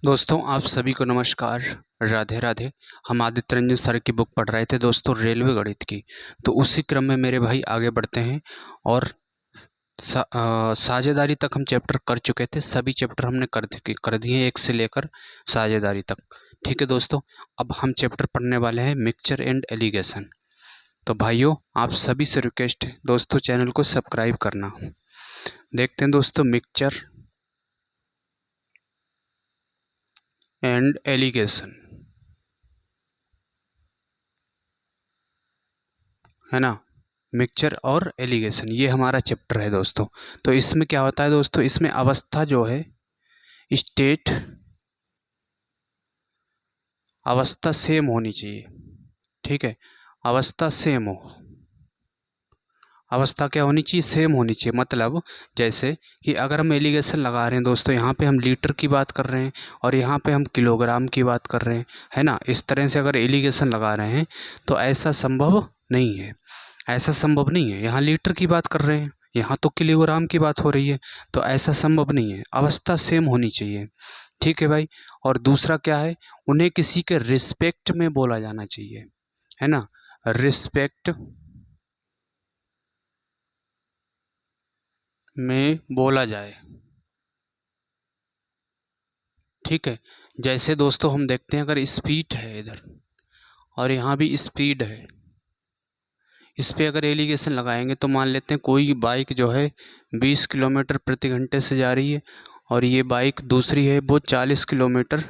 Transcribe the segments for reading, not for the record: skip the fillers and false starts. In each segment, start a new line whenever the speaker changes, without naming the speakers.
दोस्तों आप सभी को नमस्कार। राधे राधे। हम आदित्य रंजन सर की बुक पढ़ रहे थे दोस्तों, रेलवे गणित की। तो उसी क्रम में मेरे भाई आगे बढ़ते हैं और साझेदारी तक हम चैप्टर कर चुके थे। सभी चैप्टर हमने कर दिए एक से लेकर साझेदारी तक। ठीक है दोस्तों, अब हम चैप्टर पढ़ने वाले हैं मिक्सचर एंड एलिगेशन। तो भाइयों आप सभी से रिक्वेस्ट है दोस्तों, चैनल को सब्सक्राइब करना। देखते हैं दोस्तों, मिक्सचर एंड एलिगेशन, है ना। मिक्सचर और एलिगेशन ये हमारा चैप्टर है दोस्तों। तो इसमें क्या होता है दोस्तों, इसमें अवस्था जो है, स्टेट अवस्था सेम होनी चाहिए। ठीक है, अवस्था सेम हो, अवस्था क्या होनी चाहिए, सेम होनी चाहिए। मतलब जैसे कि अगर हम एलिगेशन लगा रहे हैं दोस्तों, यहाँ पे हम लीटर की बात कर रहे हैं और यहाँ पे हम किलोग्राम की बात कर रहे हैं, है ना। इस तरह से अगर एलिगेशन लगा रहे हैं तो ऐसा संभव नहीं है, ऐसा संभव नहीं है। यहाँ लीटर की बात कर रहे हैं, यहाँ तो किलोग्राम की बात हो रही है, तो ऐसा संभव नहीं है। अवस्था सेम होनी चाहिए। ठीक है भाई। और दूसरा क्या है, उन्हें किसी के रिस्पेक्ट में बोला जाना चाहिए, है ना। रिस्पेक्ट में बोला जाए। ठीक है, जैसे दोस्तों हम देखते हैं, अगर स्पीड है इधर और यहाँ भी स्पीड है, इस पे अगर एलिगेशन लगाएंगे तो मान लेते हैं कोई बाइक जो है 20 किलोमीटर प्रति घंटे से जा रही है और ये बाइक दूसरी है वो 40 किलोमीटर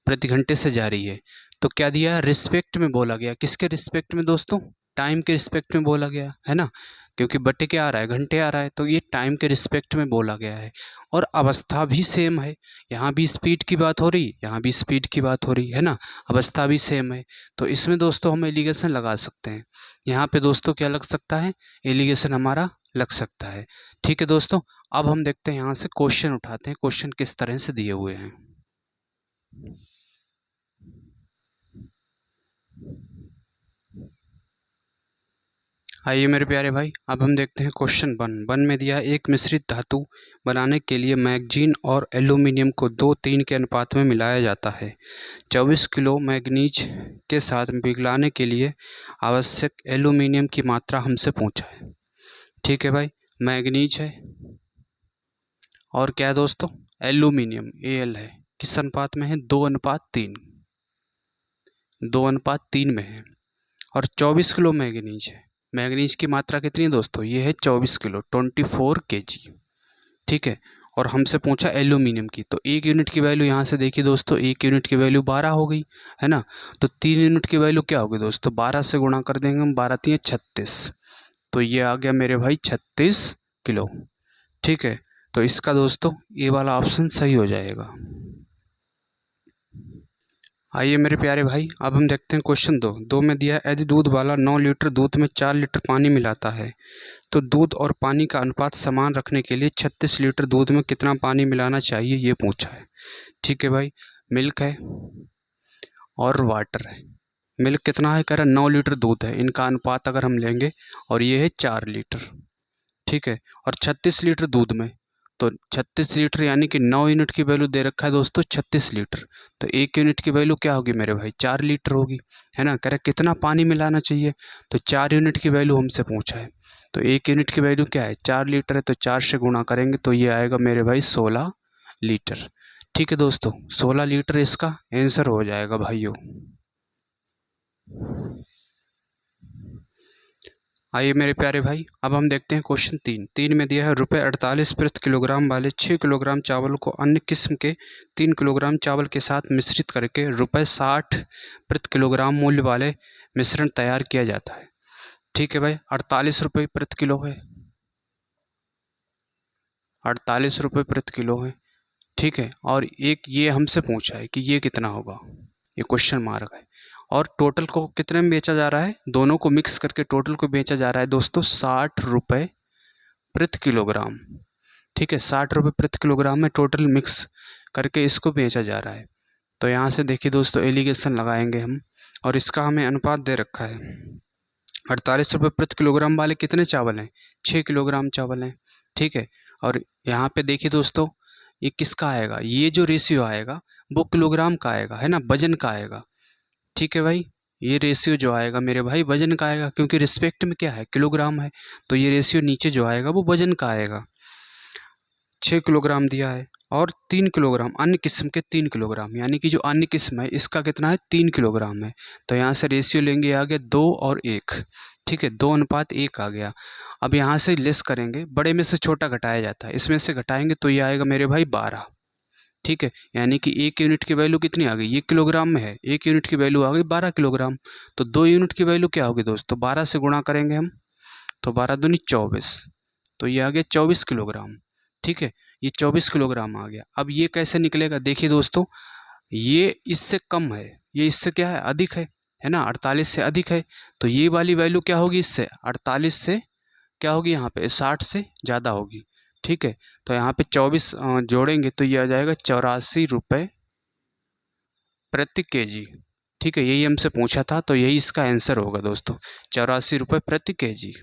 प्रति घंटे से जा रही है। तो क्या दिया, रिस्पेक्ट में बोला गया। किसके रिस्पेक्ट में दोस्तों, टाइम के रिस्पेक्ट में बोला गया, है ना। क्योंकि बटे क्या आ रहा है, घंटे आ रहा है, तो ये टाइम के रिस्पेक्ट में बोला गया है। और अवस्था भी सेम है, यहाँ भी स्पीड की बात हो रही, यहाँ भी स्पीड की बात हो रही है ना, अवस्था भी सेम है। तो इसमें दोस्तों हम एलिगेशन लगा सकते हैं। यहाँ पे दोस्तों क्या लग सकता है, एलिगेशन हमारा लग सकता है। ठीक है दोस्तों, अब हम देखते हैं यहाँ से क्वेश्चन उठाते हैं, क्वेश्चन किस तरह से दिए हुए हैं। आइए मेरे प्यारे भाई, अब हम देखते हैं क्वेश्चन वन में दिया है, एक मिश्रित धातु बनाने के लिए मैग्नीज और एल्यूमिनियम को 2:3 के अनुपात में मिलाया जाता है। 24 किलो मैग्नीज के साथ पिघलाने के लिए आवश्यक एल्यूमिनियम की मात्रा हमसे पूछा है। ठीक है भाई, मैग्नीज है और क्या है दोस्तों, एल्यूमिनियम Al है। किस अनुपात में है, 2:3, 2:3 में है। और 24 किलो मैग्नीज है। मैग्नीज की मात्रा कितनी है दोस्तों, ये है 24 किलो, 24 kg। ठीक है, और हमसे पूछा एल्यूमिनियम की, तो 1 यूनिट की वैल्यू यहाँ से देखिए दोस्तों, 1 यूनिट की वैल्यू 12 हो गई, है ना। तो 3 यूनिट की वैल्यू क्या होगी दोस्तों, 12 से गुणा कर देंगे हम, 12 3 36, तो ये आ गया मेरे भाई 36 किलो। ठीक है, तो इसका दोस्तों ये वाला ऑप्शन सही हो जाएगा। आइए मेरे प्यारे भाई, अब हम देखते हैं क्वेश्चन दो में दिया है, यदि दूध वाला 9 लीटर दूध में 4 लीटर पानी मिलाता है तो दूध और पानी का अनुपात समान रखने के लिए 36 लीटर दूध में कितना पानी मिलाना चाहिए, ये पूछा है। ठीक है भाई, मिल्क है और वाटर है। मिल्क कितना है, कह रहा 9 लीटर दूध है, इनका अनुपात अगर हम लेंगे और ये है 4 लीटर। ठीक है, और 36 लीटर दूध में, तो 36 लीटर यानी कि 9 यूनिट की वैल्यू दे रखा है दोस्तों 36 लीटर, तो 1 यूनिट की वैल्यू क्या होगी मेरे भाई, 4 लीटर होगी, है ना। कह रहा कितना पानी मिलाना चाहिए, तो 4 यूनिट की वैल्यू हमसे पूछा है। तो 1 यूनिट की वैल्यू क्या है, 4 लीटर है, तो 4 से गुणा करेंगे तो ये आएगा मेरे भाई 16 लीटर। ठीक है दोस्तों, 16 लीटर इसका आंसर हो जाएगा भाइयों। आइए मेरे प्यारे भाई, अब हम देखते हैं क्वेश्चन तीन में दिया है, ₹48 प्रति किलोग्राम वाले 6 किलोग्राम चावल को अन्य किस्म के 3 किलोग्राम चावल के साथ मिश्रित करके ₹60 प्रति किलोग्राम मूल्य वाले मिश्रण तैयार किया जाता है। ठीक है भाई, 48 रुपये प्रति किलो है, 48 रुपये प्रति किलो है। ठीक है, और एक ये हमसे पूछा है कि ये कितना होगा, ये क्वेश्चन मार्क है। और टोटल को कितने में बेचा जा रहा है, दोनों को मिक्स करके टोटल को बेचा जा रहा है दोस्तों 60 रुपये प्रति किलोग्राम। ठीक है, 60 रुपये प्रति किलोग्राम में टोटल मिक्स करके इसको बेचा जा रहा है। तो यहाँ से देखिए दोस्तों, एलिगेशन लगाएंगे हम और इसका हमें अनुपात दे रखा है। 48 रुपये प्रति किलोग्राम वाले कितने चावल हैं, 6 किलोग्राम चावल हैं। ठीक है, और यहाँ पे देखिए दोस्तों, ये किसका आएगा, ये जो रेशियो आएगा वो किलोग्राम का आएगा, है ना, वजन का आएगा। ठीक है भाई, ये रेशियो जो आएगा मेरे भाई वजन का आएगा, क्योंकि रिस्पेक्ट में क्या है, किलोग्राम है, तो ये रेशियो नीचे जो आएगा वो वजन का आएगा। 6 किलोग्राम दिया है और 3 किलोग्राम अन्य किस्म के 3 किलोग्राम, यानी कि जो अन्य किस्म है इसका कितना है, 3 किलोग्राम है। तो यहाँ से रेशियो लेंगे आगे 2 और 1। ठीक है, 2:1 आ गया। अब यहाँ से लेस करेंगे, बड़े में से छोटा घटाया जाता है, इसमें से घटाएंगे तो ये आएगा मेरे भाई 12। ठीक है, यानी कि 1 यूनिट की वैल्यू कितनी आ गई, ये किलोग्राम में है, 1 यूनिट की वैल्यू आ गई 12 किलोग्राम। तो 2 यूनिट की वैल्यू क्या होगी दोस्तों, 12 से गुणा करेंगे हम, तो 12 दूनी 24, तो ये आ गया 24 किलोग्राम। ठीक है, ये 24 किलोग्राम आ गया। अब ये कैसे निकलेगा, देखिए दोस्तों, ये इससे कम है, ये इससे क्या है, अधिक है ना, 48 से अधिक है। तो ये वाली वैल्यू क्या होगी, इससे 48 से क्या होगी, यहाँ पे 60 से ज़्यादा होगी। ठीक है, तो यहाँ पे 24 जोड़ेंगे तो ये आ जाएगा 84 रुपये प्रति केजी। ठीक है, यही हमसे पूछा था, तो यही इसका आंसर होगा दोस्तों, 84 रुपये प्रति केजी।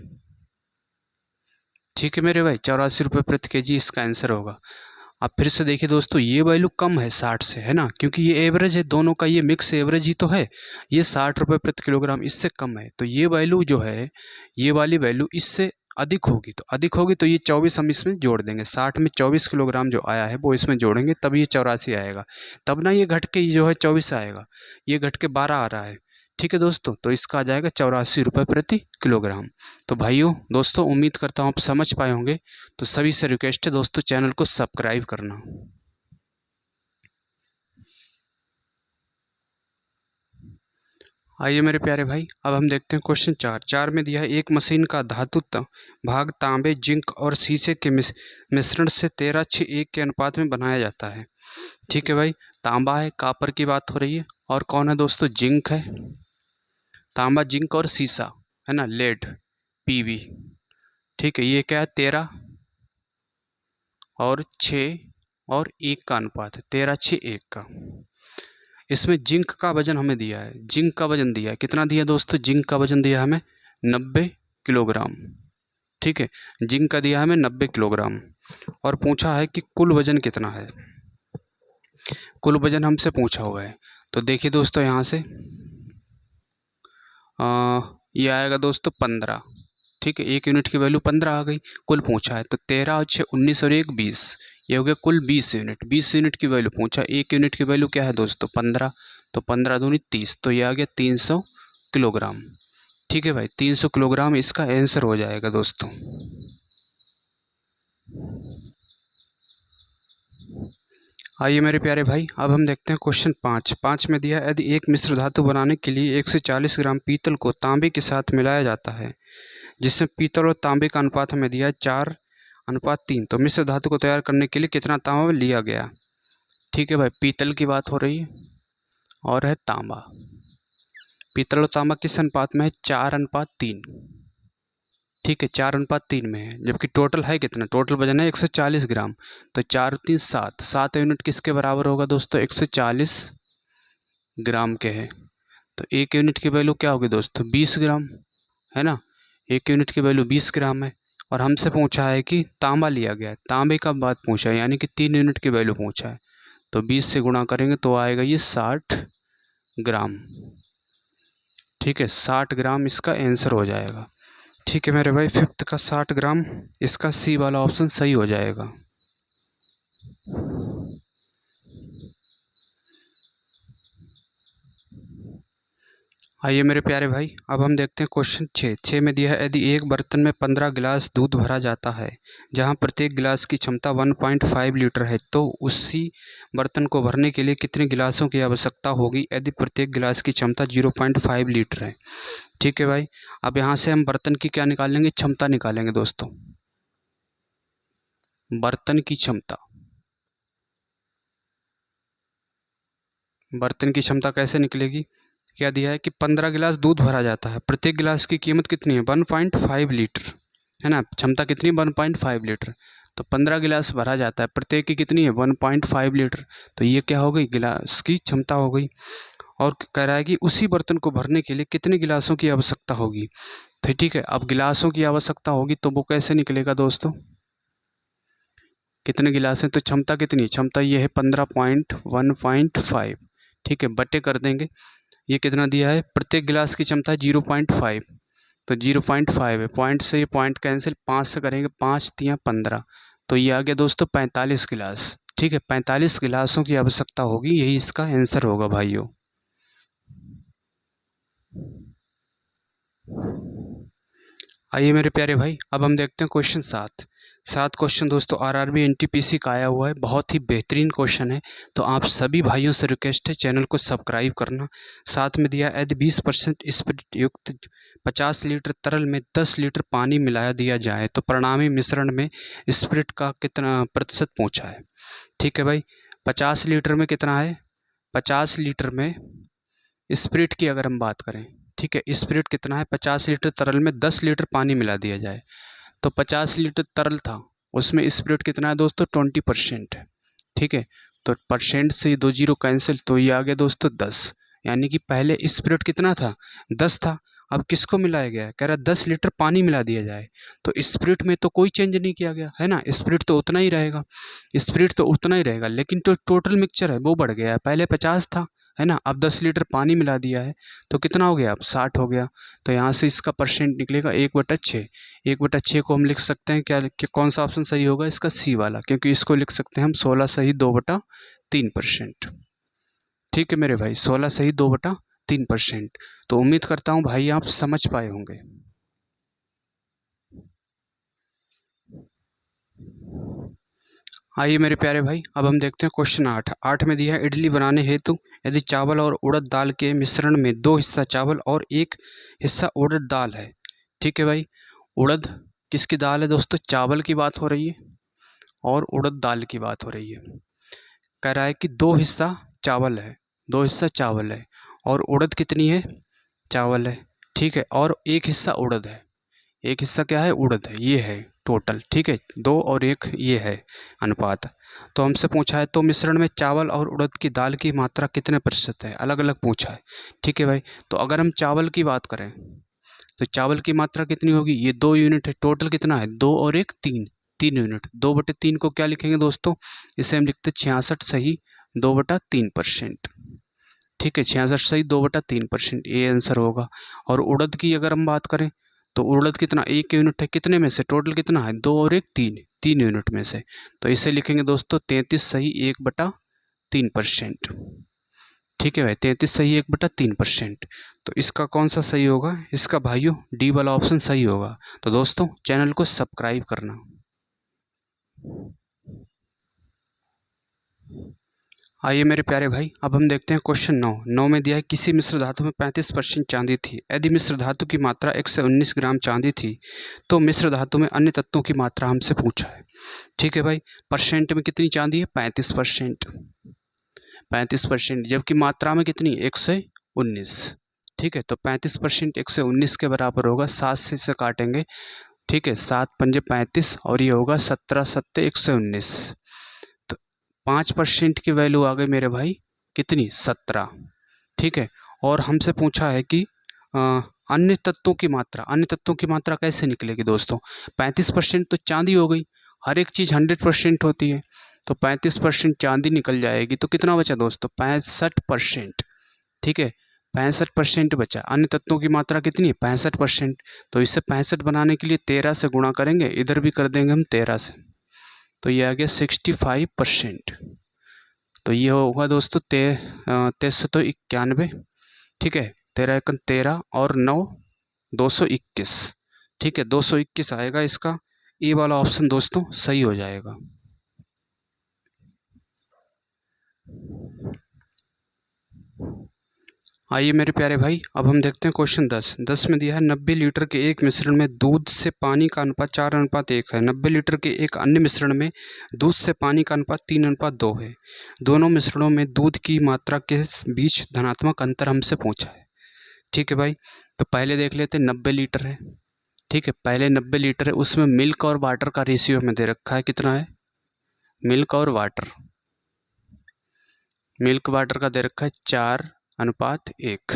ठीक है मेरे भाई, 84 रुपये प्रति केजी इसका आंसर होगा। अब फिर से देखिए दोस्तों, ये वैल्यू कम है 60 से, है ना, क्योंकि ये एवरेज है दोनों का, ये मिक्स एवरेज ही तो है। ये 60 रुपये प्रति किलोग्राम इससे कम है, तो ये वैल्यू जो है, ये वाली वैल्यू इससे अधिक होगी, तो अधिक होगी तो ये 24 हम इसमें जोड़ देंगे, 60 में 24 किलोग्राम जो आया है वो इसमें जोड़ेंगे, तब ये 84 आएगा। तब ना ये घट के जो है 24 आएगा, ये घट के 12 आ रहा है। ठीक है दोस्तों, तो इसका आ जाएगा 84 रुपये प्रति किलोग्राम। तो भाइयों दोस्तों, उम्मीद करता हूँ आप समझ पाए होंगे। तो सभी से रिक्वेस्ट है दोस्तों, चैनल को सब्सक्राइब करना। आइए मेरे प्यारे भाई, अब हम देखते हैं क्वेश्चन 4 में दिया है, एक मशीन का धातु भाग तांबे, जिंक और शीशे के मिश्रण से 13:1 के अनुपात में बनाया जाता है। ठीक है भाई, तांबा है, कापर की बात हो रही है, और कौन है दोस्तों, जिंक है, तांबा जिंक और शीशा, है ना, लेड पीवी। ठीक है, ये क्या है, 13 और 6 और 1 का अनुपात है, 13:1 का। इसमें जिंक का वजन हमें दिया है, जिंक का वजन दिया है, कितना दिया दोस्तों, जिंक का वजन दिया हमें 90 किलोग्राम। ठीक है, जिंक का दिया हमें 90 किलोग्राम, और पूछा है कि कुल वजन कितना है, कुल वजन हमसे पूछा हुआ है। तो देखिए दोस्तों, यहाँ से ये आएगा दोस्तों 15। ठीक है, 1 यूनिट की वैल्यू 15 आ गई, कुल पूछा है, तो 13 और 6 19 और 1 20, ये हो गया कुल 20 यूनिट। 20 यूनिट की वैल्यू पूछा, 1 यूनिट की वैल्यू क्या है दोस्तों, 15, तो 15 दूनी 30, तो ये आ गया 300 किलोग्राम। ठीक है भाई, 300 किलोग्राम इसका आंसर हो जाएगा दोस्तों। आइए मेरे प्यारे भाई, अब हम देखते हैं क्वेश्चन 5 में दिया, यदि एक मिश्र धातु बनाने के लिए 140 ग्राम पीतल को तांबे के साथ मिलाया जाता है, जिसमें पीतल और तांबे का अनुपात हमें दिया है 4:3, तो मिश्र धातु को तैयार करने के लिए कितना तांबा लिया गया। ठीक है भाई, पीतल की बात हो रही है और है तांबा। पीतल और तांबा किस अनुपात में है, 4:3। ठीक है, 4:3 में है, जबकि टोटल है कितना, टोटल वजन है 140 ग्राम, तो 4 और 3 7, 7 यूनिट किसके बराबर होगा दोस्तों, 140 ग्राम के है। तो 1 यूनिट की वैल्यू क्या होगी दोस्तों, 20 ग्राम, है ना, 1 यूनिट की वैल्यू 20 ग्राम है। और हमसे पूछा है कि तांबा लिया गया है, तांबे का बात पूछा है, यानी कि 3 यूनिट की वैल्यू पूछा है, तो 20 से गुणा करेंगे तो आएगा ये 60 ग्राम। ठीक है, 60 ग्राम इसका आंसर हो जाएगा। ठीक है मेरे भाई, 5th का 60 ग्राम, इसका सी वाला ऑप्शन सही हो जाएगा। आइए मेरे प्यारे भाई, अब हम देखते हैं क्वेश्चन 6 में दिया है, यदि एक बर्तन में 15 गिलास दूध भरा जाता है, जहां प्रत्येक गिलास की क्षमता 1.5 लीटर है, तो उसी बर्तन को भरने के लिए कितने गिलासों की आवश्यकता होगी यदि प्रत्येक गिलास की क्षमता 0.5 लीटर है। ठीक है भाई, अब यहाँ से हम बर्तन की क्या निकालेंगे, क्षमता निकालेंगे दोस्तों, बर्तन की क्षमता। बर्तन की क्षमता कैसे निकलेगी, क्या दिया है कि 15 गिलास दूध भरा जाता है, प्रत्येक गिलास की कीमत कितनी है, 1.5 लीटर, है ना, क्षमता कितनी, 1.5 लीटर, तो 15 गिलास भरा जाता है, प्रत्येक की कितनी है, 1.5 लीटर, तो ये क्या हो गई, गिलास की क्षमता हो गई। और कह रहा है कि उसी बर्तन को भरने के लिए कितने गिलासों की आवश्यकता होगी। तो ठीक है, अब गिलासों की आवश्यकता होगी तो वो कैसे निकलेगा दोस्तों, कितने गिलास हैं, तो क्षमता कितनी है, क्षमता ये है 15.1.5, ठीक है, बटे कर देंगे, ये कितना दिया है, प्रत्येक गिलास की क्षमता है 0.5, तो 0.5 है, पॉइंट से ये पॉइंट कैंसिल, 5 से करेंगे, 5 तियाँ 15, तो ये आ गया दोस्तों 45 गिलास, ठीक है, 45 गिलासों की आवश्यकता होगी, यही इसका आंसर होगा भाइयों। आइए मेरे प्यारे भाई, अब हम देखते हैं क्वेश्चन 7 क्वेश्चन दोस्तों आरआरबी एनटीपीसी का आया हुआ है, बहुत ही बेहतरीन क्वेश्चन है, तो आप सभी भाइयों से रिक्वेस्ट है चैनल को सब्सक्राइब करना। साथ में दिया यदि 20% स्पिरिट युक्त 50 लीटर तरल में 10 लीटर पानी मिलाया दिया जाए तो परिणामी मिश्रण में स्पिरिट का कितना प्रतिशत पहुँचा है। ठीक है भाई, 50 लीटर में कितना है, 50 लीटर में स्पिरिट की अगर हम बात करें, ठीक है, स्पिरिट कितना है, 50 लीटर तरल में 10 लीटर पानी मिला दिया जाए, तो 50 लीटर तरल था, उसमें स्पिरिट कितना है दोस्तों 20% है, ठीक है, तो परसेंट से 2 जीरो कैंसिल, तो ये आ गया दोस्तों 10, यानी कि पहले स्पिरिट कितना था 10 था, अब किसको मिलाया गया है, कह रहा 10 लीटर पानी मिला दिया जाए, तो स्पिरिट में तो कोई चेंज नहीं किया गया है ना, स्पिरिट तो उतना ही रहेगा, स्पिरिट तो उतना ही रहेगा, लेकिन जो टोटल मिक्सचर है वो बढ़ गया है, पहले 50 था है ना, अब 10 लीटर पानी मिला दिया है, तो कितना हो गया, अब 60 हो गया, तो यहाँ से इसका परसेंट निकलेगा 1/6, 1/6 को हम लिख सकते हैं क्या, कि कौन सा ऑप्शन सही होगा, इसका सी वाला, क्योंकि इसको लिख सकते हैं हम 16 सही 2/3%, ठीक है मेरे भाई, 16 सही 2/3%, तो उम्मीद करता हूँ भाई आप समझ पाए होंगे। आइए मेरे प्यारे भाई, अब हम देखते हैं क्वेश्चन 8 में दिया है इडली बनाने हेतु यदि चावल और उड़द दाल के मिश्रण में 2 हिस्सा चावल और 1 हिस्सा उड़द दाल है, ठीक है भाई, उड़द किसकी दाल है दोस्तों, चावल की बात हो रही है और उड़द दाल की बात हो रही है, कह रहा है कि 2 हिस्सा चावल है, 2 हिस्सा चावल है और उड़द कितनी है, चावल है, ठीक है, और 1 हिस्सा उड़द है, 1 हिस्सा क्या है, उड़द है, ये है टोटल, ठीक है, 2 और 1 ये है अनुपात, तो हमसे पूछा है तो मिश्रण में चावल और उड़द की दाल की मात्रा कितने प्रतिशत है, अलग अलग पूछा है, ठीक है भाई, तो अगर हम चावल की बात करें तो चावल की मात्रा कितनी होगी, ये 2 यूनिट है, टोटल कितना है 2 और 1 3 यूनिट, 2/3 को क्या लिखेंगे दोस्तों, इसे हम लिखते 66 सही 2/3%, ठीक है, 66 सही 2/3%, ये आंसर होगा। और उड़द की अगर हम बात करें तो उड़द कितना 1 यूनिट है, कितने में से, टोटल कितना है 2 और 1 3 यूनिट में से, तो इसे लिखेंगे दोस्तों 33 सही 1/3%, ठीक है भाई, 33 सही 1/3%, तो इसका कौन सा सही होगा, इसका भाइयों डी वाला ऑप्शन सही होगा, तो दोस्तों चैनल को सब्सक्राइब करना। आइए मेरे प्यारे भाई, अब हम देखते हैं क्वेश्चन 9 में दिया है किसी मिश्र धातु में 35% चांदी थी, यदि मिश्र धातु की मात्रा 119 ग्राम चांदी थी तो मिश्र धातु में अन्य तत्वों की मात्रा हमसे पूछा है, ठीक है भाई, परसेंट में कितनी चांदी है 35%, जबकि मात्रा में कितनी 119, ठीक है, तो 35% 119 के बराबर होगा, 7 से इसे काटेंगे, ठीक है, 7 पंजे 35 और ये होगा 17 सत्ते 119, 5% की वैल्यू आ गई मेरे भाई कितनी 17, ठीक है, और हमसे पूछा है कि अन्य तत्वों की मात्रा कैसे निकलेगी दोस्तों, 35% तो चांदी हो गई, हर एक चीज़ 100% होती है, तो 35% चांदी निकल जाएगी, तो कितना बचा दोस्तों 65%, ठीक है, 65% बचा, अन्य तत्वों की मात्रा कितनी है 65%, तो इसे 65 बनाने के लिए 13 से गुणा करेंगे, इधर भी कर देंगे हम 13 से, तो ये आ गया 65%, तो ये होगा दोस्तों 9391, ठीक है, 13 और 9 221, ठीक है, 221 आएगा, इसका ए वाला ऑप्शन दोस्तों सही हो जाएगा। आइए मेरे प्यारे भाई, अब हम देखते हैं क्वेश्चन 10 में दिया है 90 लीटर के एक मिश्रण में दूध से पानी का अनुपात 4:1 है, 90 लीटर के एक अन्य मिश्रण में दूध से पानी का अनुपात 3:2 है, दोनों मिश्रणों में दूध की मात्रा के बीच धनात्मक अंतर हमसे पूछा है, ठीक है भाई, तो पहले देख लेते 90 लीटर है, ठीक है, पहले 90 लीटर है, उसमें मिल्क और वाटर का रेशियो हमें दे रखा है, कितना है मिल्क और वाटर, मिल्क वाटर का दे रखा है 4:1,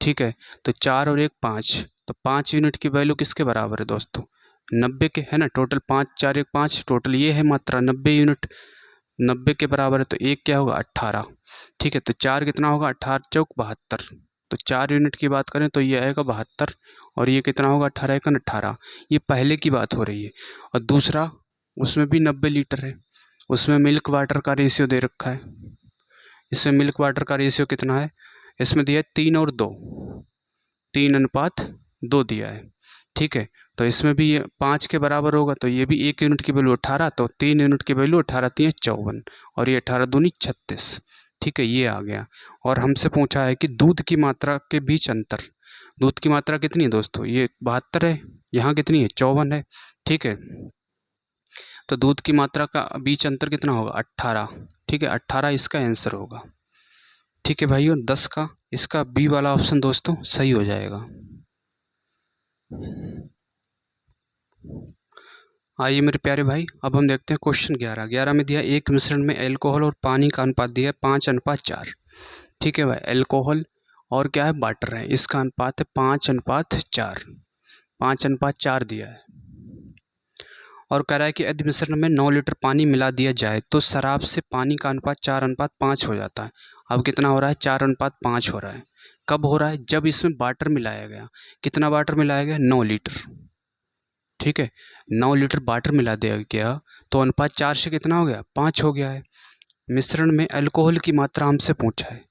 ठीक है, तो 4 और 1 5, तो 5 यूनिट की वैल्यू किसके बराबर है दोस्तों 90 के, है ना, टोटल 5 4 1 5, टोटल ये है मात्रा 90 यूनिट। 90 के बराबर है तो एक क्या होगा 18। ठीक है, तो 4 कितना होगा 18 चौक 72। तो 4 यूनिट की बात करें तो ये आएगा 72 और ये कितना होगा 18 एकन 18। ये पहले की बात हो रही है। और दूसरा उसमें भी 90 लीटर है, उसमें मिल्क वाटर का रेशियो दे रखा है। इसमें मिल्क वाटर का रेशियो कितना है, इसमें दिया है 3 और 2, 3:2 दिया है। ठीक है, तो इसमें भी ये 5 के बराबर होगा तो ये भी 1 यूनिट की वैल्यू 18, तो 3 यूनिट की वैल्यू 18 3 54 और ये 18 दूनी 36। ठीक है, ये आ गया। और हमसे पूछा है कि दूध की मात्रा के बीच अंतर। दूध की मात्रा कितनी है दोस्तों, ये 72 है, यहाँ कितनी है 54 है। ठीक है, तो दूध की मात्रा का बीच अंतर कितना होगा 18। ठीक है, 18 इसका आंसर होगा। ठीक है भाइयों, 10 का इसका बी वाला ऑप्शन दोस्तों सही हो जाएगा। आइए मेरे प्यारे भाई, अब हम देखते हैं क्वेश्चन 11 में दिया एक मिश्रण में एल्कोहल और पानी का अनुपात दिया है 5:4। ठीक है भाई, एल्कोहल और क्या है वाटर है, इसका अनुपात है 5:4, 5:4 दिया है। और कह रहा है कि यदि मिश्रण में 9 लीटर पानी मिला दिया जाए तो शराब से पानी का अनुपात 4:5 हो जाता है। अब कितना हो रहा है 4:5 हो रहा है। कब हो रहा है, जब इसमें वाटर मिलाया गया। कितना वाटर मिलाया गया 9 लीटर। ठीक है, 9 लीटर वाटर मिला दिया गया तो अनुपात 4 से कितना हो गया 5 हो गया है। मिश्रण में अल्कोहल की मात्रा हमसे पूछा है।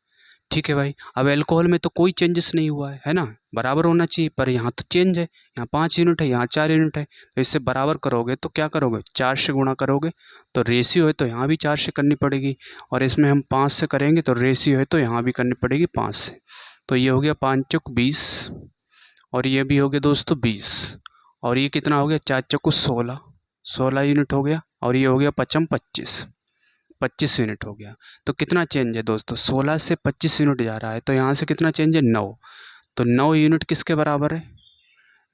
ठीक है भाई, अब अल्कोहल में तो कोई चेंजेस नहीं हुआ है ना, बराबर होना चाहिए, पर यहाँ तो चेंज है, यहाँ 5 यूनिट है, यहाँ 4 यूनिट है। तो इससे बराबर करोगे तो क्या करोगे 4 से गुणा करोगे, तो रेशियो है तो यहाँ भी 4 से करनी पड़ेगी, और इसमें हम 5 से करेंगे तो रेशियो है तो यहाँ भी करनी पड़ेगी 5 से। तो ये हो गया 5 चौक 20 और ये भी हो गया दोस्तों 20 और ये कितना हो गया 4 चौक 16, 16 यूनिट हो गया, और ये हो गया 5 25, 25 यूनिट हो गया। तो कितना चेंज है दोस्तों 16 से 25 यूनिट जा रहा है, तो यहाँ से कितना चेंज है 9। तो 9 यूनिट किसके बराबर है,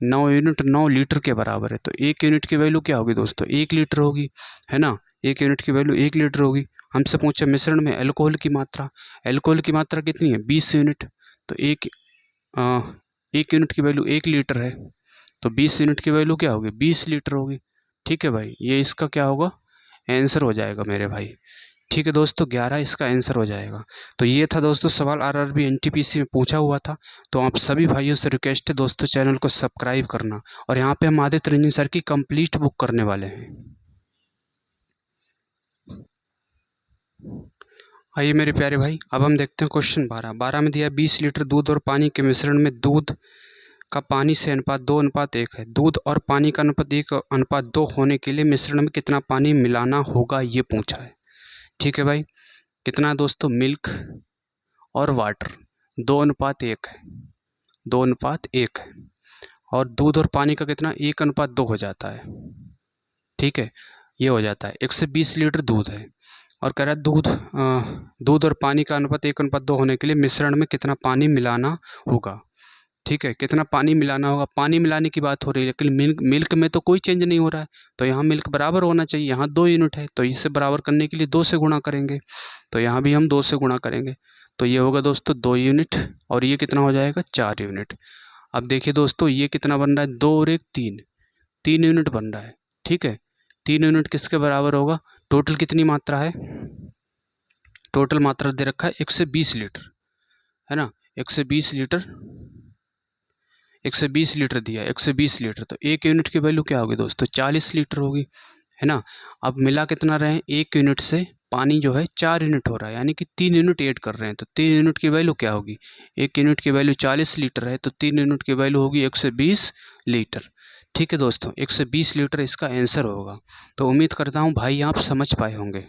9 यूनिट 9 लीटर के बराबर है। तो 1 यूनिट की वैल्यू क्या होगी दोस्तों 1 लीटर होगी, है ना, 1 यूनिट की वैल्यू 1 लीटर होगी। हमसे पूछा मिश्रण में अल्कोहल की मात्रा, अल्कोहल की मात्रा कितनी है 20 यूनिट, तो 1 यूनिट की वैल्यू 1 लीटर है, तो 20 यूनिट की वैल्यू क्या होगी 20 लीटर होगी। ठीक है भाई, ये इसका क्या होगा आंसर हो जाएगा मेरे भाई। ठीक है दोस्तों, 11 इसका आंसर हो जाएगा। तो ये था दोस्तों सवाल आरआरबी एनटीपीसी में पूछा हुआ था। तो आप सभी भाइयों से रिक्वेस्ट है दोस्तों चैनल को सब्सक्राइब करना, और यहाँ पे हम आदित्य रंजन सर की कंप्लीट बुक करने वाले हैं। आइए मेरे प्यारे भाई, अब हम देखते हैं क्वेश्चन 12 में दिया 20 लीटर दूध और पानी के मिश्रण में दूध का पानी से अनुपात 2:1 है। दूध और पानी का अनुपात 1:2 होने के लिए मिश्रण में कितना पानी मिलाना होगा, ये पूछा है। ठीक है भाई, कितना दोस्तों मिल्क और वाटर 2:1 है, 2:1 है, और दूध और पानी का कितना 1:2 हो जाता है। ठीक है, ये हो जाता है 120 लीटर दूध है, और कह रहा है दूध और पानी का अनुपात 1:2 होने के लिए मिश्रण में कितना पानी मिलाना होगा। ठीक है, कितना पानी मिलाना होगा, पानी मिलाने की बात हो रही है, लेकिन मिल्क में तो कोई चेंज नहीं हो रहा है, तो यहाँ मिल्क बराबर होना चाहिए, यहाँ 2 यूनिट है, तो इससे बराबर करने के लिए 2 से गुणा करेंगे, तो यहाँ भी हम 2 से गुणा करेंगे, तो ये होगा दोस्तों 2 यूनिट, और ये कितना हो जाएगा 4 यूनिट। अब देखिए दोस्तों ये कितना बन रहा है 2 और 1 3, 3 यूनिट बन रहा है। ठीक है, 3 यूनिट किसके बराबर होगा, टोटल कितनी मात्रा है, टोटल मात्रा दे रखा है 120 लीटर, है ना, 120 लीटर, 120 लीटर दिया है, 120 लीटर, तो 1 यूनिट की वैल्यू क्या होगी दोस्तों 40 लीटर होगी, है ना। अब मिला कितना रहे हैं 1 यूनिट से पानी जो है 4 यूनिट हो रहा है, यानी कि 3 यूनिट ऐड कर रहे हैं, तो 3 यूनिट की वैल्यू क्या होगी, 1 यूनिट की वैल्यू 40 लीटर है, तो 3 यूनिट की वैल्यू होगी 120 लीटर। ठीक है दोस्तों, 120 लीटर इसका आंसर होगा। तो उम्मीद करता हूँ भाई आप समझ पाए होंगे।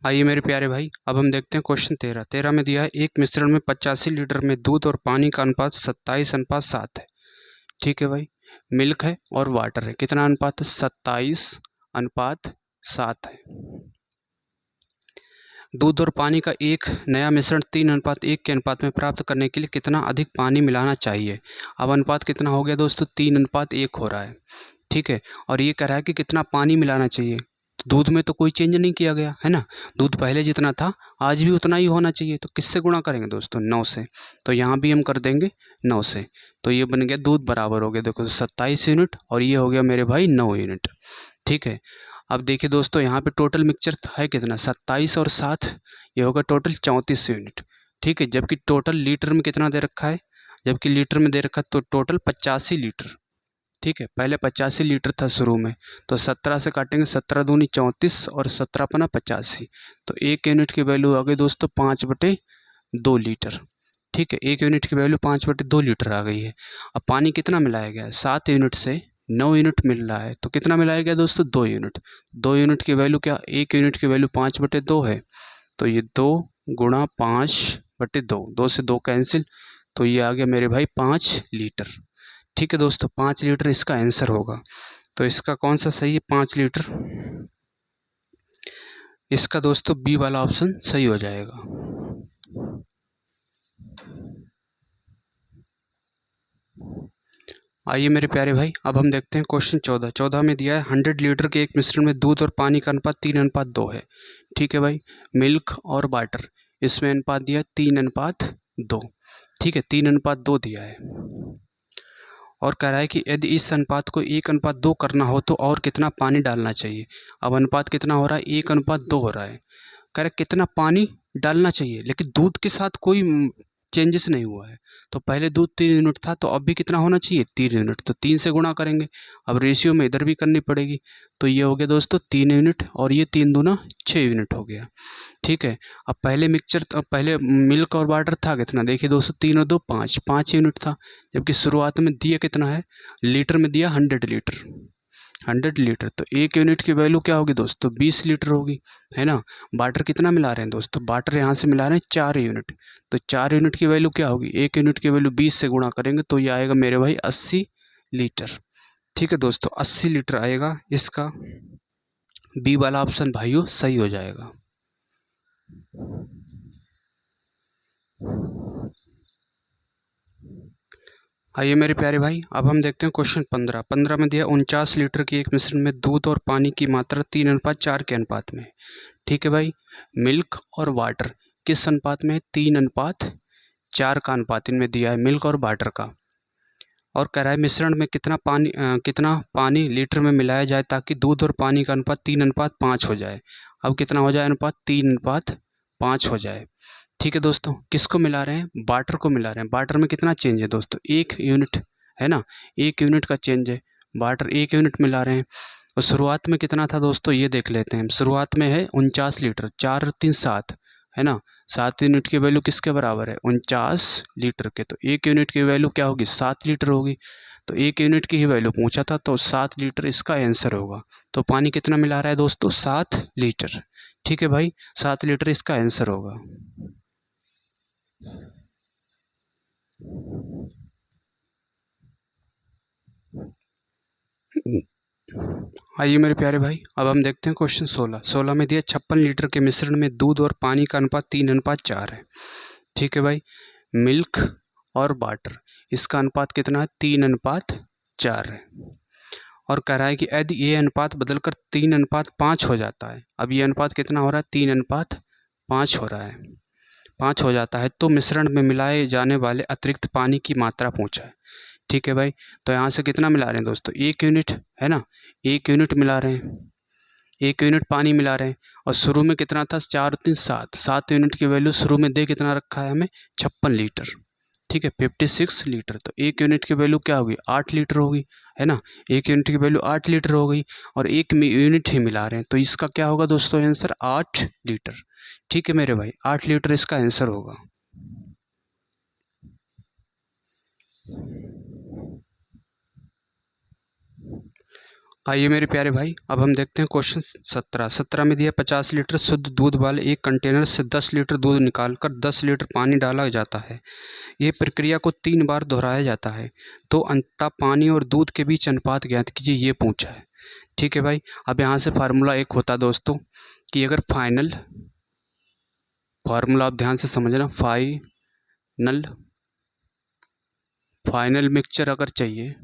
आइए मेरे प्यारे भाई, अब हम देखते हैं क्वेश्चन 13 में दिया है एक मिश्रण में 85 लीटर में दूध और पानी का अनुपात 27:7 है। ठीक है भाई, मिल्क है और वाटर है, कितना अनुपात है 27:7 है। दूध और पानी का एक नया मिश्रण 3:1 के अनुपात में प्राप्त करने के लिए कितना अधिक पानी मिलाना चाहिए। अब अनुपात कितना हो गया दोस्तों 3:1 हो रहा है। ठीक है, और ये कह रहा है कि कितना पानी मिलाना चाहिए, तो दूध में तो कोई चेंज नहीं किया गया है ना, दूध पहले जितना था आज भी उतना ही होना चाहिए। तो किससे गुणा करेंगे दोस्तों, 9 से। तो यहाँ भी हम कर देंगे 9 से। तो ये बन गया दूध बराबर हो गया, देखो 27 यूनिट और ये हो गया मेरे भाई 9 यूनिट। ठीक है, अब देखिए दोस्तों यहाँ पे टोटल मिक्सचर है कितना, 27 और 7, ये होगा टोटल 34 यूनिट। ठीक है, जबकि टोटल लीटर में कितना दे रखा है, जबकि लीटर में दे रखा है तो टोटल 85 लीटर। ठीक है, पहले 85 लीटर था शुरू में, तो 17 से काटेंगे, 17 दूनी 34 और 17 पना 85। तो 1 यूनिट की वैल्यू आ गई दोस्तों 5/2 लीटर। ठीक है, 1 यूनिट की वैल्यू 5/2 लीटर आ गई है। अब पानी कितना मिलाया गया है, 7 यूनिट से 9 यूनिट मिल रहा है, तो कितना मिलाया गया दोस्तों, 2 यूनिट। 2 यूनिट की वैल्यू क्या, 1 यूनिट की वैल्यू 5/2 है, तो ये 2 गुणा 5/2, 2 से 2 कैंसिल, तो ये आ गया मेरे भाई 5 लीटर। ठीक है दोस्तों, 5 लीटर इसका आंसर होगा। तो इसका कौन सा सही है, 5 लीटर। इसका दोस्तों बी वाला ऑप्शन सही हो जाएगा। आइए मेरे प्यारे भाई, अब हम देखते हैं क्वेश्चन 14। 14 में दिया है 100 लीटर के एक मिश्रण में दूध और पानी का अनुपात 3:2 है। ठीक है भाई, मिल्क और वाटर, इसमें अनुपात दिया 3:2। ठीक है, 3:2 दिया है और कह रहा है कि यदि इस अनुपात को 1:2 करना हो तो और कितना पानी डालना चाहिए। अब अनुपात कितना हो रहा है, 1:2 हो रहा है। कह रहे कितना पानी डालना चाहिए, लेकिन दूध के साथ कोई चेंजेस नहीं हुआ है। तो पहले दूध 3 यूनिट था, तो अब भी कितना होना चाहिए, 3 यूनिट। तो 3 से गुणा करेंगे, अब रेशियो में इधर भी करनी पड़ेगी। तो ये हो गया दोस्तों 3 यूनिट और ये 3 दूना 6 यूनिट हो गया। ठीक है, अब पहले पहले मिल्क और वाटर था कितना, देखिए दोस्तों 3 और 2 5, 5 यूनिट था। जबकि शुरुआत में दिया कितना है, लीटर में दिया 100 लीटर, 100 लीटर। तो 1 यूनिट की वैल्यू क्या होगी दोस्तों, 20 लीटर होगी, है ना। वाटर कितना मिला रहे हैं दोस्तों, वाटर यहाँ से मिला रहे हैं 4 यूनिट। तो 4 यूनिट की वैल्यू क्या होगी, 1 यूनिट की वैल्यू 20 से गुणा करेंगे तो ये आएगा मेरे भाई 80 लीटर। ठीक है दोस्तों, 80 लीटर आएगा, इसका बी वाला ऑप्शन भाइयों सही हो जाएगा। आइए मेरे प्यारे भाई, अब हम देखते हैं क्वेश्चन 15। 15 में दिया 49 लीटर के एक मिश्रण में दूध और पानी की मात्रा 3:4 के अनुपात में है। ठीक है भाई, मिल्क और वाटर किस अनुपात में है, 3:4 का अनुपात इनमें दिया है, मिल्क और वाटर का। और कह रहा है मिश्रण में कितना पानी लीटर में मिलाया जाए ताकि दूध और पानी का अनुपात 3:5 हो जाए। अब कितना हो जाए अनुपात, 3:5 हो जाए। ठीक है दोस्तों, किसको मिला रहे हैं, वाटर को मिला रहे हैं। वाटर में कितना चेंज है दोस्तों, 1 यूनिट, है ना, 1 यूनिट का चेंज है। वाटर 1 यूनिट मिला रहे हैं। और शुरुआत में कितना था दोस्तों, ये देख लेते हैं। शुरुआत में है 49 लीटर, 4 और 3 7, है ना। 7 यूनिट की वैल्यू किसके बराबर है, 49 लीटर के। तो 1 यूनिट की वैल्यू क्या होगी, 7 लीटर होगी। तो 1 यूनिट की ही वैल्यू पूछा था, तो 7 लीटर इसका आंसर होगा। तो पानी कितना मिला रहा है दोस्तों, 7 लीटर। ठीक है भाई, 7 लीटर इसका आंसर होगा। आइए मेरे प्यारे भाई, अब हम देखते हैं क्वेश्चन 16। 16 में दिया 56 लीटर के मिश्रण में दूध और पानी का अनुपात 3:4 है। ठीक है भाई, मिल्क और वाटर, इसका अनुपात कितना है, 3:4 है। और कह रहा है कि यदि ये अनुपात बदलकर 3:5 हो जाता है। अब ये अनुपात कितना हो रहा है, 3:5 हो रहा है, 5 हो जाता है, तो मिश्रण में मिलाए जाने वाले अतिरिक्त पानी की मात्रा पूछा है। ठीक है भाई, तो यहाँ से कितना मिला रहे हैं दोस्तों, 1 यूनिट, है ना, 1 यूनिट मिला रहे हैं, 1 यूनिट पानी मिला रहे हैं। और शुरू में कितना था, 4 3 7, 7 यूनिट की वैल्यू शुरू में दे कितना रखा है हमें, 56 लीटर। ठीक है, 56 लीटर। तो 1 यूनिट की वैल्यू क्या होगी, 8 लीटर होगी, है ना। 1 यूनिट की वैल्यू 8 लीटर हो गई और 1 यूनिट ही मिला रहे हैं, तो इसका क्या होगा दोस्तों आंसर, 8 लीटर। ठीक है मेरे भाई, 8 लीटर इसका आंसर होगा। आइए मेरे प्यारे भाई, अब हम देखते हैं क्वेश्चन 17। 17 में दिया 50 लीटर शुद्ध दूध वाले एक कंटेनर से 10 लीटर दूध निकालकर 10 लीटर पानी डाला जाता है। ये प्रक्रिया को 3 बार दोहराया जाता है, तो अंततः पानी और दूध के बीच अनुपात ज्ञात कीजिए, ये पूछा है। ठीक है भाई, अब यहाँ से फार्मूला एक होता दोस्तों कि अगर फार्मूला आप ध्यान से समझना, फाइनल मिक्सचर अगर चाहिए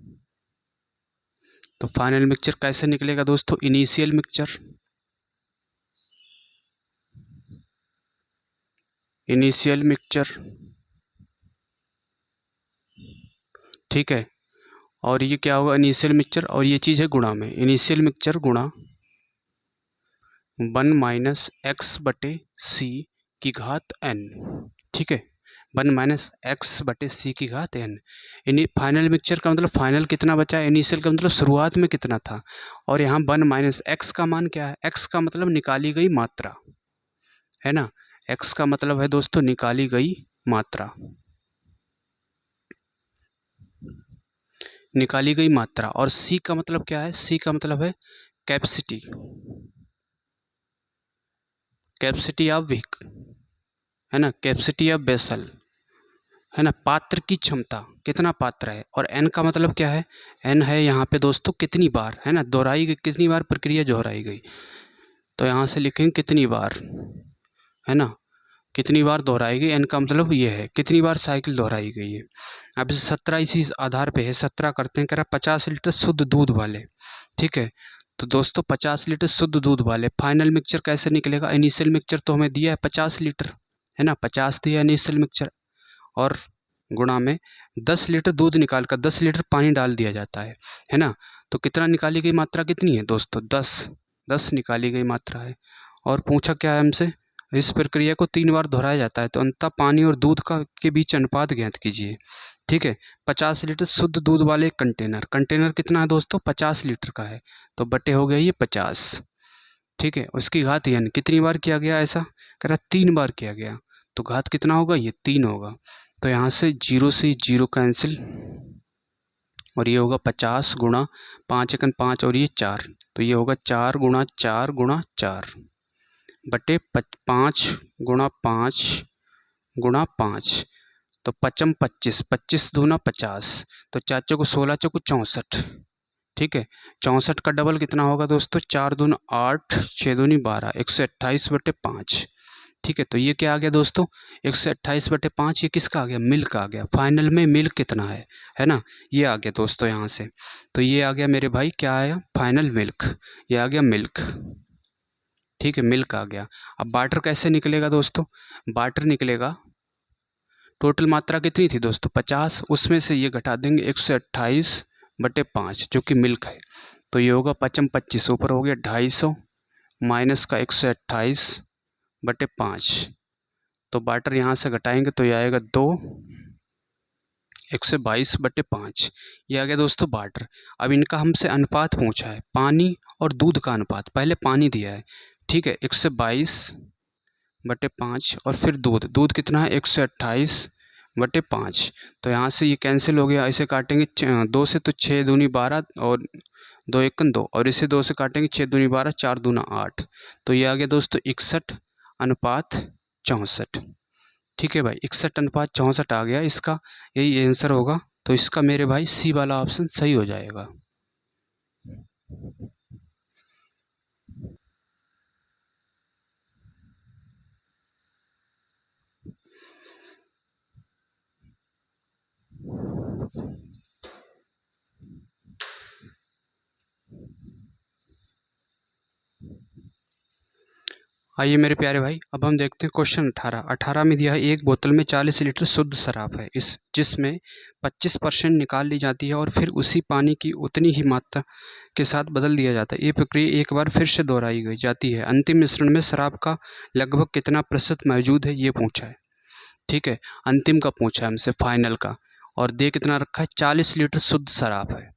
तो फाइनल मिक्सचर कैसे निकलेगा दोस्तों, इनिशियल मिक्सचर इनिशियल मिक्सचर, ठीक है। और ये क्या होगा, इनिशियल मिक्सचर, और ये चीज़ है गुणा में, इनिशियल मिक्सचर गुणा 1 माइनस एक्स बटे सी की घात n, ठीक है। 1 माइनस एक्स बटे सी की घात n। इन्हीं फाइनल मिक्सचर का मतलब फाइनल कितना बचा है, इनिशियल का मतलब शुरुआत में कितना था, और यहाँ 1 माइनस एक्स का मान क्या है, एक्स का मतलब निकाली गई मात्रा है ना, एक्स का मतलब है दोस्तों निकाली गई मात्रा, निकाली गई मात्रा। और सी का मतलब क्या है, सी का मतलब है कैपेसिटी, कैपेसिटी ऑफ व्हीकल, है ना, कैपेसिटी ऑफ वेसल, है ना, पात्र की क्षमता, कितना पात्र है। और एन का मतलब क्या है, एन है यहाँ पे दोस्तों कितनी बार, है ना, दोहराई गई, कितनी बार प्रक्रिया दोहराई गई, तो यहाँ से लिखेंगे कितनी बार, है ना, कितनी बार दोहराई गई, एन का मतलब ये है कितनी बार साइकिल दोहराई गई है। अब 17 इसी आधार पे है, 17 करते हैं, कह रहा 50 लीटर शुद्ध दूध वाले, ठीक है। तो दोस्तों 50 लीटर शुद्ध दूध वाले फाइनल मिक्सचर कैसे निकलेगा, इनिशियल मिक्सचर तो हमें दिया है 50 लीटर, है ना, 50 दिया इनिशियल मिक्सचर, और गुणा में 10 लीटर दूध निकाल कर 10 लीटर पानी डाल दिया जाता है ना। तो कितना निकाली गई मात्रा कितनी है दोस्तों, 10 निकाली गई मात्रा है। और पूछा क्या है हमसे, इस प्रक्रिया को 3 बार दोहराया जाता है, तो अंततः पानी और दूध का के बीच अनुपात ज्ञात कीजिए, ठीक है। 50 लीटर शुद्ध दूध वाले कंटेनर, कंटेनर कितना है दोस्तों 50 लीटर का है, तो बटे हो गया ये 50, ठीक है। उसकी घात यानी कितनी बार किया गया, ऐसा कह रहा 3 बार किया गया, तो घात कितना होगा, ये 3 होगा। तो यहाँ से 0 से 0 कैंसिल, और ये होगा 50 गुणा 5 एकन 5 और ये 4, तो ये होगा 4 गुणा 4 गुणा 4 बटे 5 गुणा 5 गुणा 5, तो 5 25, 25 दूना 50, तो 4 चौको 16 चौको 64, ठीक है। 64 का डबल कितना होगा दोस्तों, 4 दूना 8, 6 दूनी 12, 128 बटे 5, ठीक है। तो ये क्या आ गया दोस्तों, 128 बटे 5, ये किसका आ गया, मिल्क आ गया। फाइनल में मिल्क कितना है ना, ये आ गया दोस्तों यहाँ से। तो ये आ गया मेरे भाई, क्या आया, फाइनल मिल्क, ये आ गया मिल्क, ठीक है, मिल्क आ गया। अब वाटर कैसे निकलेगा दोस्तों, वाटर निकलेगा, टोटल मात्रा कितनी थी दोस्तों 50, उसमें से ये घटा देंगे 128 बटे 5 जो कि मिल्क है, तो ये होगा 5 25, ऊपर हो गया 250 माइनस का 128 बटे 5, तो वाटर यहाँ से घटाएंगे तो ये आएगा 2, 122 बटे 5, ये आ गया दोस्तों वाटर। अब इनका हमसे अनुपात पूछा है, पानी और दूध का अनुपात, पहले पानी दिया है, ठीक है, 122 बटे 5, और फिर दूध, दूध कितना है 128 बटे 5, तो यहाँ से ये कैंसिल हो गया, ऐसे काटेंगे 2 से तो 6 दूनी 12 और 2 एकन 2, और इसे 2 से काटेंगे 6 दूनी 12 4 दूना 8, तो ये आ गया दोस्तों 61 अनुपात 64, ठीक है भाई, 61 अनुपात 64 आ गया, इसका यही आंसर होगा। तो इसका मेरे भाई सी वाला ऑप्शन सही हो जाएगा। आइए मेरे प्यारे भाई, अब हम देखते हैं क्वेश्चन 18 में दिया है, एक बोतल में 40 लीटर शुद्ध शराब है, इस जिसमें 25% निकाल ली जाती है और फिर उसी पानी की उतनी ही मात्रा के साथ बदल दिया जाता है। ये प्रक्रिया एक बार फिर से दोहराई गई जाती है, अंतिम मिश्रण में शराब का लगभग कितना प्रतिशत मौजूद है, ये पूछा है, ठीक है। अंतिम का पूछा है हमसे, फाइनल का, और दे कितना रखा है, 40 लीटर शुद्ध शराब है,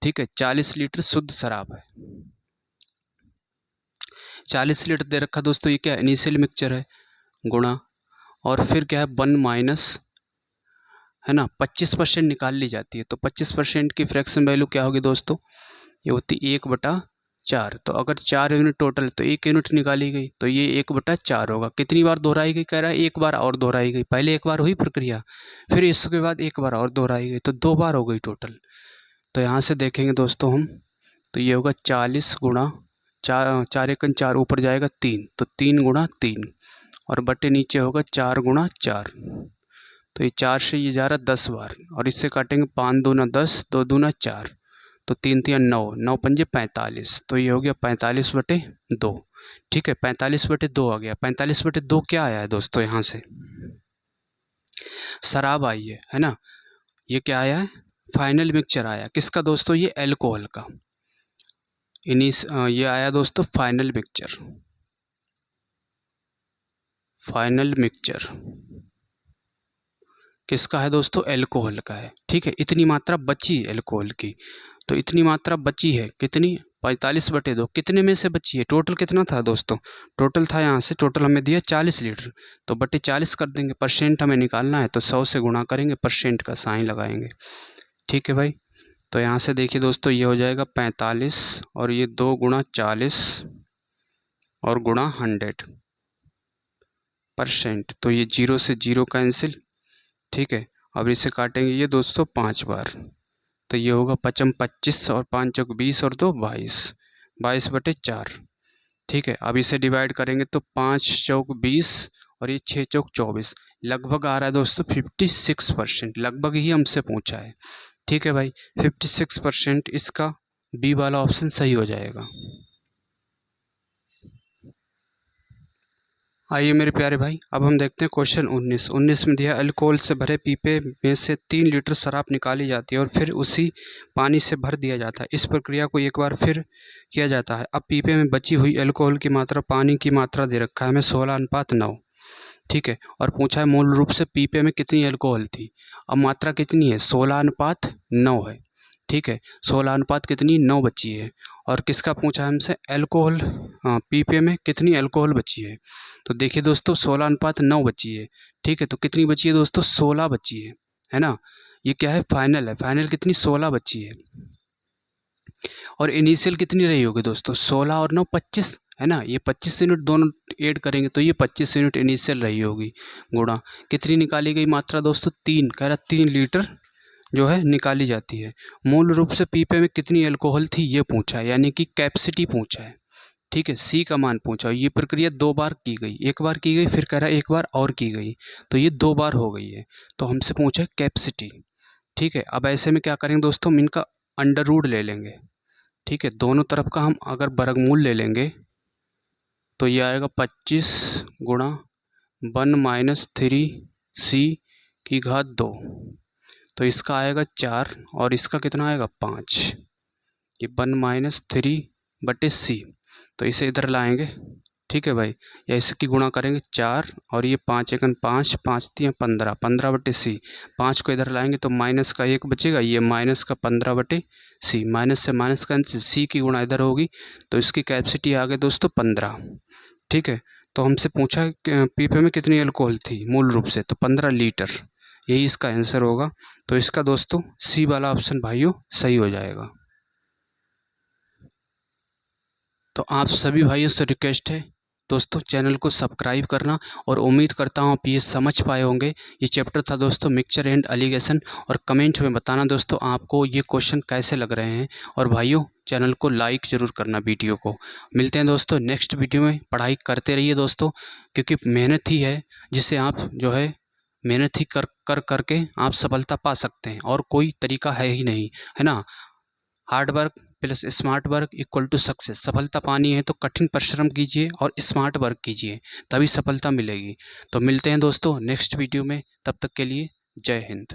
ठीक है, 40 लीटर शुद्ध शराब है, 40 लीटर दे रखा दोस्तों, ये क्या इनिशियल मिक्सचर है, गुणा, और फिर क्या है 1 माइनस, है ना, 25% निकाल ली जाती है, तो 25% की फ्रैक्शन वैल्यू क्या होगी दोस्तों, ये होती 1/4, तो अगर 4 यूनिट टोटल तो 1 यूनिट निकाली गई, तो ये 1/4 होगा। कितनी बार दोहराई गई, कह रहा है 1 बार और दोहराई गई, पहले 1 बार हुई प्रक्रिया, फिर इसके बाद 1 बार और दोहराई गई, तो 2 बार हो गई टोटल। तो यहाँ से देखेंगे दोस्तों हम, तो ये होगा 40 गुणा 4 एकन 4, ऊपर जाएगा 3, तो 3 गुणा 3, और बटे नीचे होगा 4 गुणा 4, तो ये 4 से ये जा रहा 10 बार, और इससे काटेंगे 5 दूना 10, 2 दूना 4, तो 3 3 9, 9 पंजे 45, तो ये हो गया 45 बटे 2, ठीक है, 45 बटे 2 आ गया। 45 बटे 2 क्या आया है दोस्तों यहाँ से, शराब आई है ना। ये क्या आया है, फाइनल मिक्सचर आया किसका दोस्तों, ये एल्कोहल का। ये आया दोस्तों फाइनल मिक्सचर, फाइनल मिक्सचर किसका है दोस्तों, एल्कोहल का है। ठीक है, इतनी मात्रा बची एल्कोहल की, तो इतनी मात्रा बची है कितनी, 45/2। कितने में से बची है, टोटल कितना था दोस्तों, टोटल था यहाँ से, टोटल हमें दिया 40 लीटर, तो बटे 40 कर देंगे, परसेंट हमें निकालना है तो 100 से गुणा करेंगे, परसेंट का साइन लगाएंगे। ठीक है भाई, तो यहाँ से देखिए दोस्तों ये हो जाएगा 45 और ये 2 गुणा 40 और गुणा 100%, तो ये 0 से 0 कैंसिल। ठीक है, अब इसे काटेंगे ये दोस्तों 5 बार, तो ये होगा 55 25 और 5 चौक 20 और 2 22, 22/4। ठीक है, अब इसे डिवाइड करेंगे तो 5 चौक 20 और ये 6 चौक 24, लगभग आ रहा है दोस्तों 56%, लगभग ही हमसे पूछा है। ठीक है भाई, 56% इसका बी वाला ऑप्शन सही हो जाएगा। आइए मेरे प्यारे भाई, अब हम देखते हैं क्वेश्चन 19 में दिया अल्कोहल से भरे पीपे में से 3 लीटर शराब निकाली जाती है और फिर उसी पानी से भर दिया जाता है। इस प्रक्रिया को एक बार फिर किया जाता है। अब पीपे में बची हुई अल्कोहल की मात्रा, पानी की मात्रा दे रखा है हमें 16:9। ठीक है, और पूछा है मूल रूप से पीपे में कितनी अल्कोहल थी। अब मात्रा कितनी है, 16:9 है। ठीक है, 16 कितनी 9 बची है। और किसका पूछा है हमसे, अल्कोहल, पीपे में कितनी अल्कोहल बची है। तो देखिए दोस्तों 16:9 बची है। ठीक है, तो कितनी बची है दोस्तों, 16 बची है ना। ये क्या है, फाइनल है, फाइनल कितनी 16 बची है। और इनिशियल कितनी रही होगी दोस्तों, 16 और 9 25 है ना। ये 25 यूनिट दोनों ऐड करेंगे तो ये 25 यूनिट इनिशियल रही होगी, गुणा कितनी निकाली गई मात्रा दोस्तों, 3, कह रहा 3 लीटर जो है निकाली जाती है। मूल रूप से पीपे में कितनी अल्कोहल थी ये पूछा है, यानी कि कैपेसिटी पूछा है। ठीक है, सी का मान पूछा। ये प्रक्रिया 2 बार की गई, एक बार की गई फिर कह रहा है 1 बार और की गई, तो ये 2 बार हो गई है, तो हमसे पूछा है कैपेसिटी। ठीक है, अब ऐसे में क्या करेंगे दोस्तों, हम इनका अंडर रूट ले लेंगे। ठीक है, दोनों तरफ का हम अगर वर्गमूल ले लेंगे तो ये आएगा 25 गुणा 1 - 3c²2, तो इसका आएगा 4 और इसका कितना आएगा 5। ये 1 - 3/c, तो इसे इधर लाएंगे। ठीक है भाई, या इसकी गुणा करेंगे 4 और ये 5 एकन 5, 5 3 15, 15/c। 5 को इधर लाएंगे तो माइनस का 1 बचेगा, ये माइनस का 15/c, माइनस से माइनस का सी की गुणा इधर होगी, तो इसकी कैपेसिटी आ गई दोस्तों 15। ठीक है, तो हमसे पूछा पीपे में कितनी अल्कोहल थी मूल रूप से, तो 15 लीटर, यही इसका आंसर होगा। तो इसका दोस्तों सी वाला ऑप्शन भाइयों सही हो जाएगा। तो आप सभी भाइयों से रिक्वेस्ट है दोस्तों चैनल को सब्सक्राइब करना, और उम्मीद करता हूँ आप ये समझ पाए होंगे। ये चैप्टर था दोस्तों मिक्सचर एंड एलिगेशन, और कमेंट में बताना दोस्तों आपको ये क्वेश्चन कैसे लग रहे हैं। और भाइयों चैनल को लाइक ज़रूर करना वीडियो को। मिलते हैं दोस्तों नेक्स्ट वीडियो में। पढ़ाई करते रहिए दोस्तों, क्योंकि मेहनत ही है जिसे आप जो है मेहनत ही कर करके आप सफलता पा सकते हैं, और कोई तरीका है ही नहीं, है ना। Hard work plus smart work equal to success. सफलता पानी है तो कठिन परिश्रम कीजिए और स्मार्ट वर्क कीजिए, तभी सफलता मिलेगी। तो मिलते हैं दोस्तों नेक्स्ट वीडियो में, तब तक के लिए जय हिंद।